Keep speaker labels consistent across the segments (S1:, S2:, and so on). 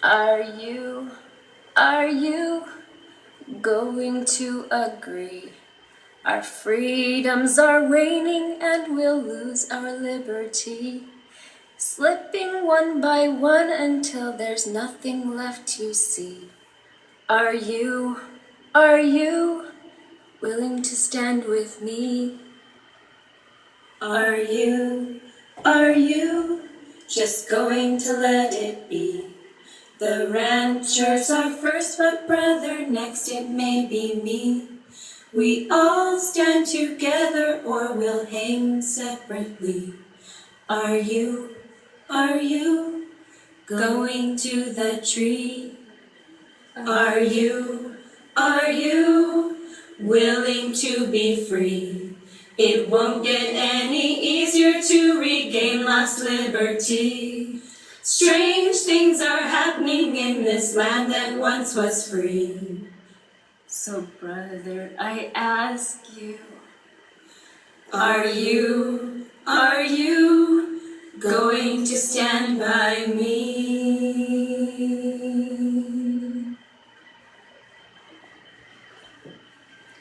S1: Are you going to agree? Our freedoms are waning and we'll lose our liberty, slipping one by one until there's nothing left to see. Are you willing to stand with me? Are you just going to let it be? The ranchers are first, but brother, next it may be me. We all stand together or we'll hang separately. Are you going to the tree? Are you willing to be free? It won't get any easier to regain lost liberty. Strange things are happening in this land that once was free. So brother, I ask you, are you going to stand by me?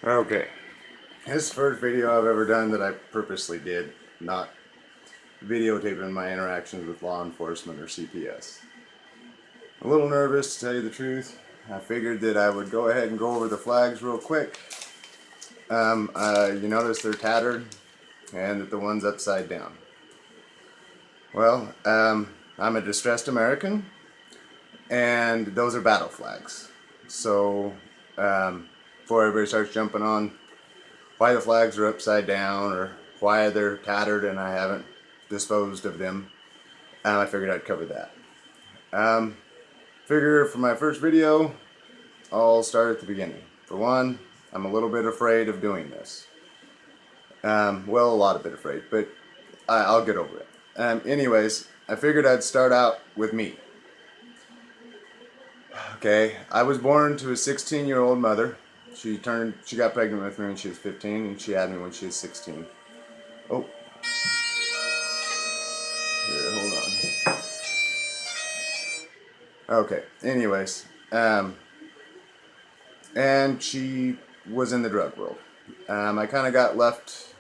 S2: Okay, this is the first video I've ever done that I purposely did, not videotaping my interactions with law enforcement or CPS. A little nervous, to tell you the truth. I figured that I would go ahead and go over the flags real quick. You notice they're tattered and that the one's upside down. Well, I'm a distressed American, and those are battle flags. So, before everybody starts jumping on why the flags are upside down or why they're tattered and I haven't disposed of them, I figured I'd cover that. Figure for my first video, I'll start at the beginning. For one, I'm a little bit afraid of doing this. Well, a lot of bit afraid, but I'll get over it. Anyways, I figured I'd start out with me. Okay, I was born to a 16-year-old mother. She got pregnant with me when she was 15, and she had me when she was 16. Oh. Here, hold on. Okay, anyways. And she was in the drug world. I kind of got left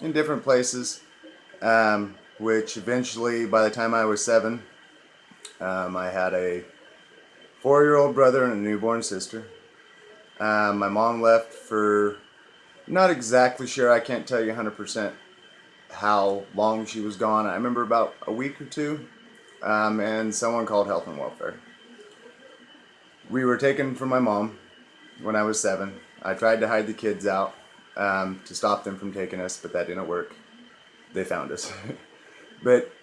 S2: in different places, which eventually, by the time I was 7, I had a 4-year-old brother and a newborn sister. My mom left for, not exactly sure, I can't tell you 100% how long she was gone. I remember about a week or two, and someone called Health and Welfare. We were taken from my mom when I was 7. I tried to hide the kids out to stop them from taking us, but that didn't work. They found us. But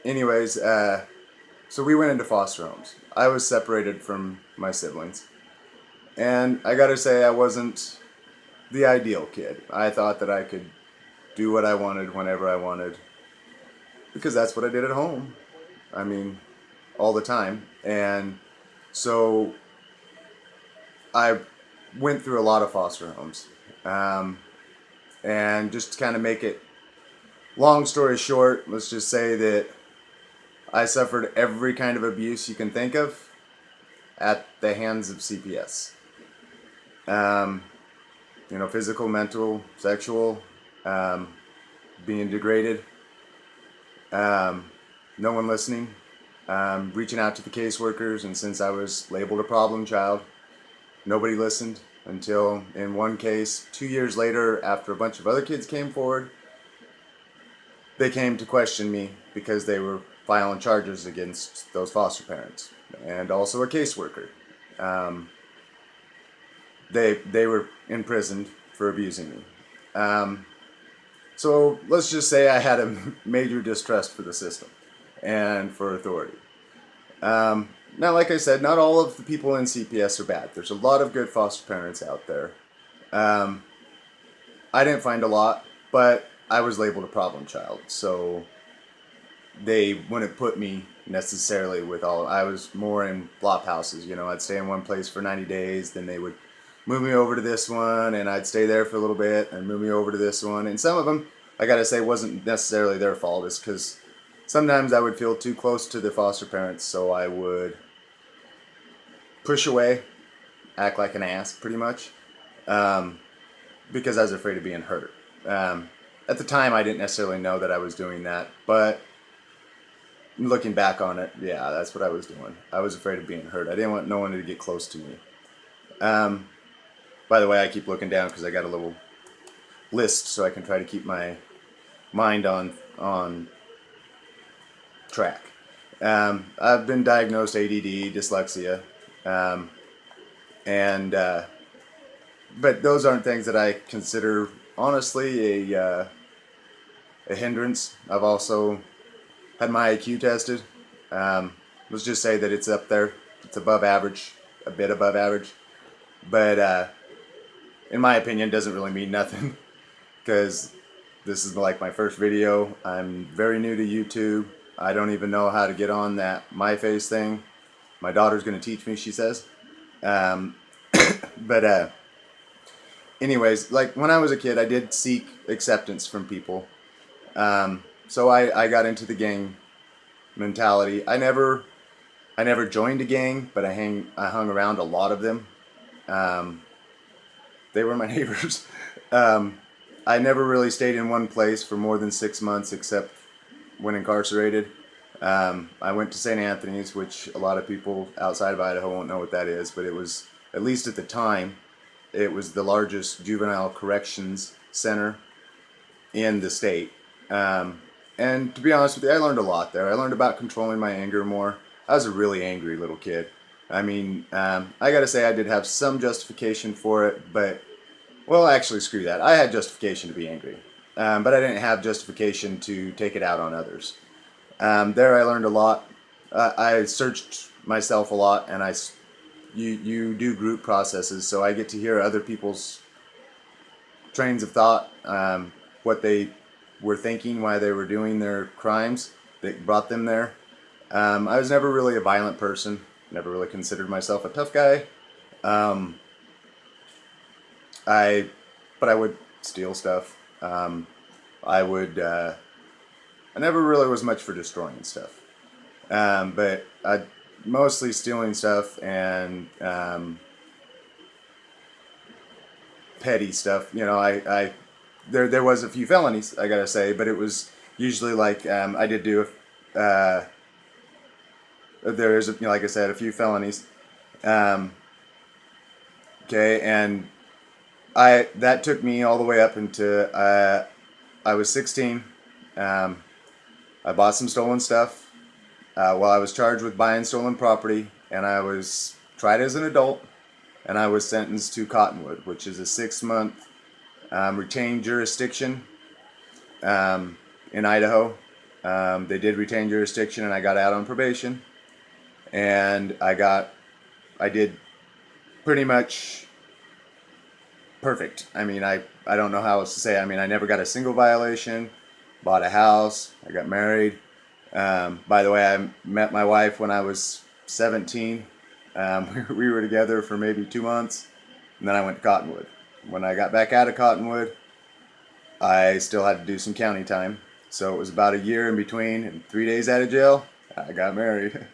S2: anyways, so we went into foster homes. I was separated from my siblings. And I gotta say, I wasn't the ideal kid. I thought that I could do what I wanted whenever I wanted, because that's what I did at home. I mean, all the time. And so I went through a lot of foster homes. And just to kind of make it long story short, let's just say that I suffered every kind of abuse you can think of at the hands of CPS. You know, physical, mental, sexual, being degraded, no one listening, reaching out to the caseworkers, and since I was labeled a problem child, nobody listened until, in one case, 2 years later, after a bunch of other kids came forward, they came to question me because they were filing charges against those foster parents and also a caseworker. They were imprisoned for abusing me. So let's just say I had a major distrust for the system and for authority. Now, like I said, not all of the people in CPS are bad. There's a lot of good foster parents out there. I didn't find a lot, but I was labeled a problem child, so they wouldn't put me necessarily with all. I was more in flop houses, you know. I'd stay in one place for 90 days, then they would move me over to this one, and I'd stay there for a little bit and move me over to this one. And some of them, I gotta say, wasn't necessarily their fault. It's because sometimes I would feel too close to the foster parents, so I would push away, act like an ass, pretty much, because I was afraid of being hurt. At the time, I didn't necessarily know that I was doing that, but looking back on it, yeah, that's what I was doing. I was afraid of being hurt. I didn't want no one to get close to me. By the way, I keep looking down because I got a little list so I can try to keep my mind on track. I've been diagnosed ADD, dyslexia, and but those aren't things that I consider honestly a hindrance. I've also had my IQ tested. Let's just say that it's up there. It's above average, a bit above average, but in my opinion, doesn't really mean nothing because this is like my first video. I'm very new to YouTube. I don't even know how to get on that My Face thing. My daughter's going to teach me, she says. But anyways, like when I was a kid, I did seek acceptance from people. So I got into the gang mentality. I never joined a gang, but I hung around a lot of them. They were my neighbors. I never really stayed in one place for more than 6 months, except when incarcerated. I went to St. Anthony's, which a lot of people outside of Idaho won't know what that is, but it was, at least at the time, it was the largest juvenile corrections center in the state. And to be honest with you, I learned a lot there. I learned about controlling my anger more. I was a really angry little kid. I mean, I gotta say I did have some justification for it, but, well, actually, screw that. I had justification to be angry, but I didn't have justification to take it out on others. There I learned a lot. I searched myself a lot, and you do group processes, so I get to hear other people's trains of thought, what they were thinking, why they were doing their crimes that brought them there. I was never really a violent person. Never really considered myself a tough guy. But I would steal stuff. I never really was much for destroying stuff. But I mostly stealing stuff and petty stuff. You know, there was a few felonies, I gotta say, but it was usually like I did do there is, like I said, a few felonies. Okay, and that took me all the way up into I was 16. I bought some stolen stuff while I was charged with buying stolen property, and I was tried as an adult, and I was sentenced to Cottonwood, which is a 6-month retained jurisdiction in Idaho. They did retain jurisdiction, and I got out on probation. And I did pretty much perfect. I mean, I don't know how else to say. I mean, I never got a single violation, bought a house, I got married. By the way, I met my wife when I was 17. We were together for maybe 2 months, and then I went to Cottonwood. When I got back out of Cottonwood, I still had to do some county time. So it was about a year in between, and 3 days out of jail, I got married.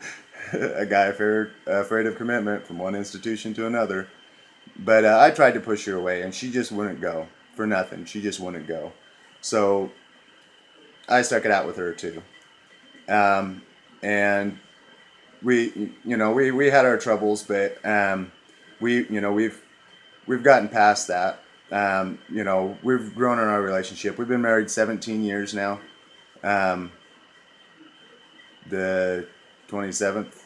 S2: A guy afraid of commitment from one institution to another. But I tried to push her away, and she just wouldn't go for nothing. She just wouldn't go. So I stuck it out with her too. And we had our troubles, but we've gotten past that. We've grown in our relationship. We've been married 17 years now. The 27th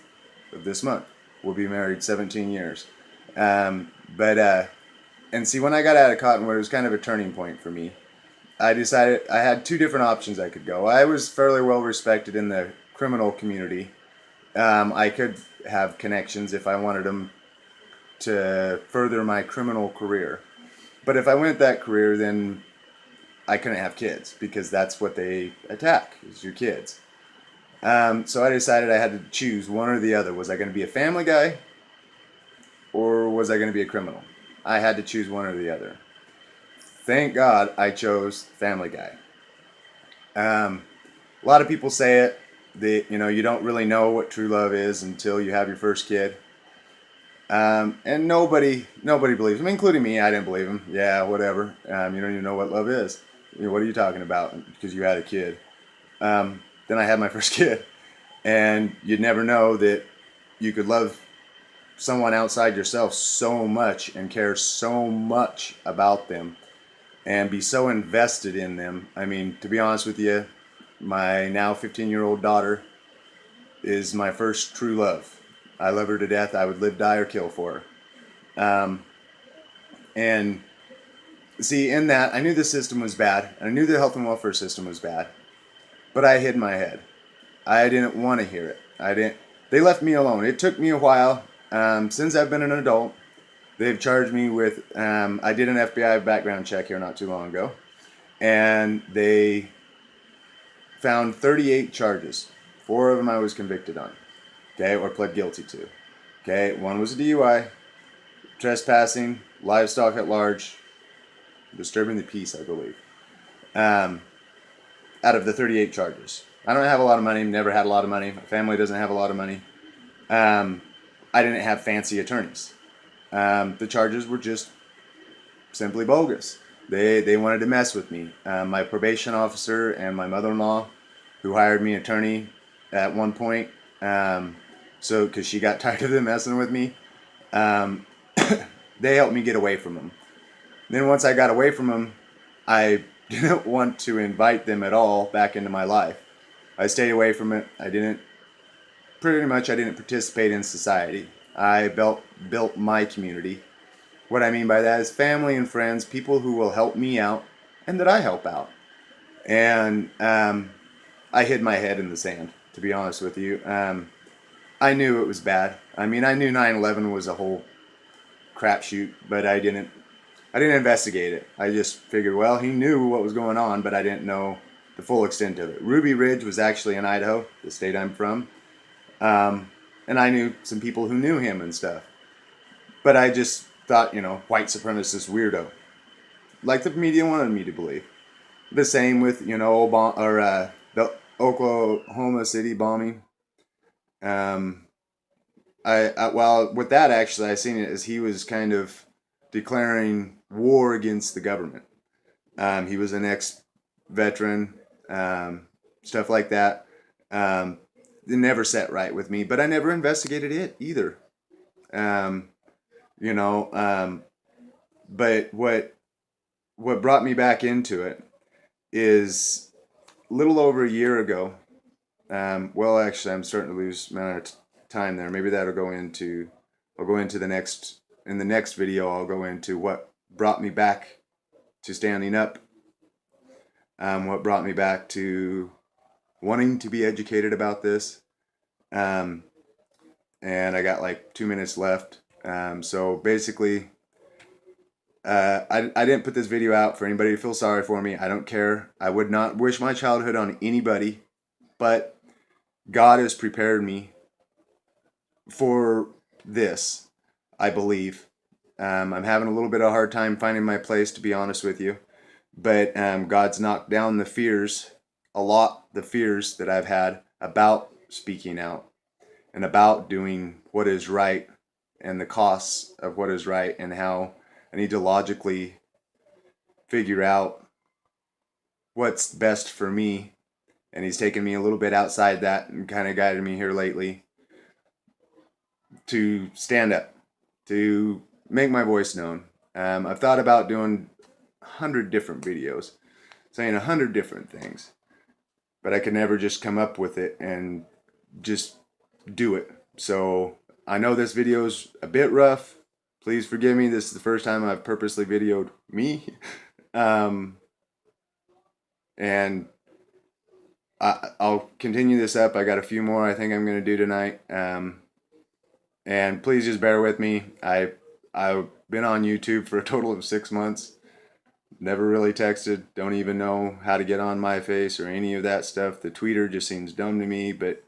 S2: of this month, we'll be married 17 years. And see, when I got out of Cottonwood, it was kind of a turning point for me. I decided I had 2 different options I could go. I was fairly well respected in the criminal community. I could have connections if I wanted them to further my criminal career. But if I went that career, then I couldn't have kids, because that's what they attack, is your kids. So I decided I had to choose one or the other. Was I going to be a family guy, or was I going to be a criminal? I had to choose one or the other. Thank God I chose family guy. a lot of people say it, that, you don't really know what true love is until you have your first kid. And nobody believes him, including me. I didn't believe him. Yeah, whatever. You don't even know what love is. What are you talking about? Because you had a kid. Then I had my first kid, and you'd never know that you could love someone outside yourself so much and care so much about them and be so invested in them. I mean, to be honest with you, my now 15-year-old daughter is my first true love. I love her to death. I would live, die, or kill for her. And see, in that, I knew the system was bad. I knew the health and welfare system was bad. But I hid my head. I didn't want to hear it. I didn't. They left me alone. It took me a while. Since I've been an adult, they've charged me with. I did an FBI background check here not too long ago, and they found 38 charges. 4 of them I was convicted on, okay, or pled guilty to. Okay, one was a DUI, trespassing, livestock at large, disturbing the peace, I believe. Out of the 38 charges. I don't have a lot of money, never had a lot of money. My family doesn't have a lot of money. I didn't have fancy attorneys. The charges were just simply bogus. They wanted to mess with me. My probation officer and my mother-in-law, who hired me an attorney at one point, because she got tired of them messing with me, they helped me get away from them. Then once I got away from them, I didn't want to invite them at all back into my life. I stayed away from it. I didn't participate in society. I built my community. What I mean by that is family and friends, people who will help me out and that I help out. And I hid my head in the sand, to be honest with you. I knew it was bad. I mean, I knew 9/11 was a whole crapshoot, but I didn't investigate it. I just figured, well, he knew what was going on, but I didn't know the full extent of it. Ruby Ridge was actually in Idaho, the state I'm from. And I knew some people who knew him and stuff. But I just thought, white supremacist weirdo. Like the media wanted me to believe. The same with, the Oklahoma City bombing. Well, with that, actually, I seen it as he was kind of declaring war against the government. He was an ex-veteran, stuff like that. It never sat right with me, but I never investigated it either. But what brought me back into it is a little over a year ago. Well, actually, I'm starting to lose amount of time there. Maybe I'll go into the next video. I'll go into what brought me back to standing up. What brought me back to wanting to be educated about this. And I got like 2 minutes left. So basically, I didn't put this video out for anybody to feel sorry for me. I don't care. I would not wish my childhood on anybody, but God has prepared me for this, I believe. I'm having a little bit of a hard time finding my place, to be honest with you. But God's knocked down the fears that I've had about speaking out and about doing what is right and the costs of what is right and how I need to logically figure out what's best for me. And he's taken me a little bit outside that and kind of guided me here lately to stand up, to make my voice known. I've thought about doing 100 different videos, saying 100 different things, but I could never just come up with it and just do it. So I know this video's a bit rough. Please forgive me. This is the first time I've purposely videoed me. And I'll continue this up. I got a few more I think I'm going to do tonight. And please just bear with me. I've been on YouTube for a total of 6 months. Never really texted. Don't even know how to get on my face or any of that stuff. The tweeter just seems dumb to me, but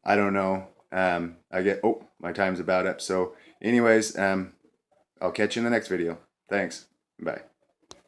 S2: I don't know. My time's about up. So anyways, I'll catch you in the next video. Thanks. Bye.